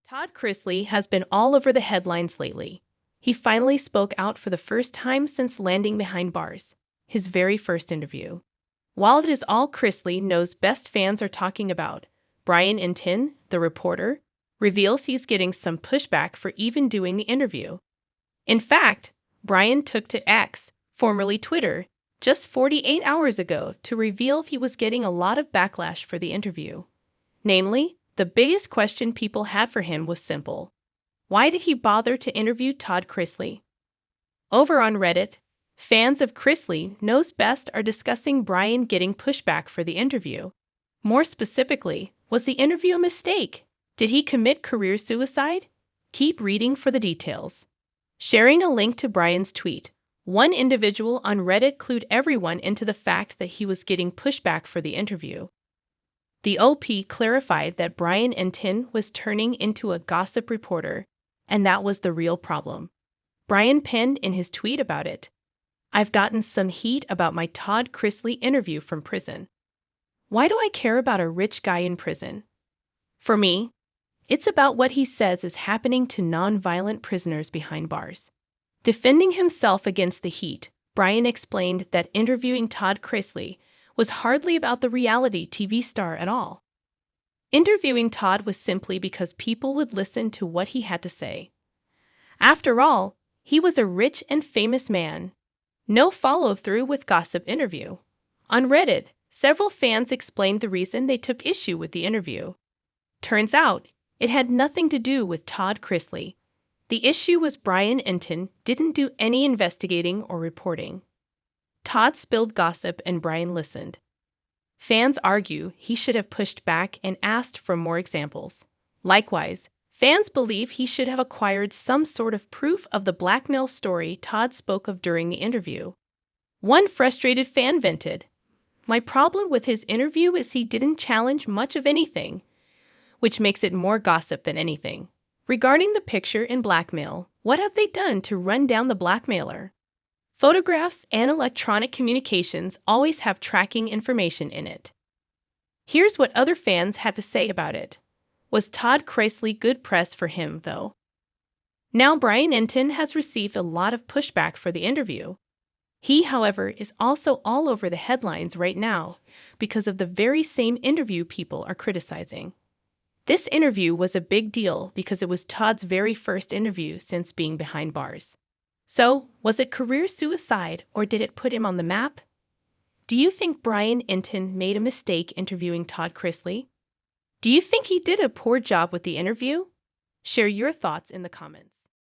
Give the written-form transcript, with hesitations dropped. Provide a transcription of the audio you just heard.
Todd Chrisley has been all over the headlines lately. He finally spoke out for the first time since landing behind bars, his very first interview. While it is all Chrisley Knows best fans are talking about, Brian Intin, the reporter, reveals he's getting some pushback for even doing the interview. In fact, Brian took to X, formerly Twitter, just 48 hours ago to reveal he was getting a lot of backlash for the interview. Namely, the biggest question people had for him was simple. Why did he bother to interview Todd Chrisley? Over on Reddit, fans of Chrisley Knows Best are discussing Brian getting pushback for the interview. More specifically, was the interview a mistake? Did he commit career suicide? Keep reading for the details. Sharing a link to Brian's tweet, one individual on Reddit clued everyone into the fact that he was getting pushback for the interview. The OP clarified that Brian Intin was turning into a gossip reporter, and that was the real problem. Brian penned in his tweet about it, "I've gotten some heat about my Todd Chrisley interview from prison. Why do I care about a rich guy in prison? For me, it's about what he says is happening to non-violent prisoners behind bars." Defending himself against the heat, Brian explained that interviewing Todd Chrisley was hardly about the reality TV star at all. Interviewing Todd was simply because people would listen to what he had to say. After all, he was a rich and famous man. No follow-through with gossip interview. On Reddit, several fans explained the reason they took issue with the interview. Turns out, it had nothing to do with Todd Chrisley. The issue was Brian Intin didn't do any investigating or reporting. Todd spilled gossip and Brian listened. Fans argue he should have pushed back and asked for more examples. Likewise, fans believe he should have acquired some sort of proof of the blackmail story Todd spoke of during the interview. One frustrated fan vented, "My problem with his interview is he didn't challenge much of anything, which makes it more gossip than anything. Regarding the picture in blackmail, what have they done to run down the blackmailer? Photographs and electronic communications always have tracking information in it." Here's what other fans had to say about it. Was Todd Chrisley good press for him, though? Now Brian Intin has received a lot of pushback for the interview. He, however, is also all over the headlines right now because of the very same interview people are criticizing. This interview was a big deal because it was Todd's very first interview since being behind bars. So, was it career suicide or did it put him on the map? Do you think Brian Intin made a mistake interviewing Todd Chrisley? Do you think he did a poor job with the interview? Share your thoughts in the comments.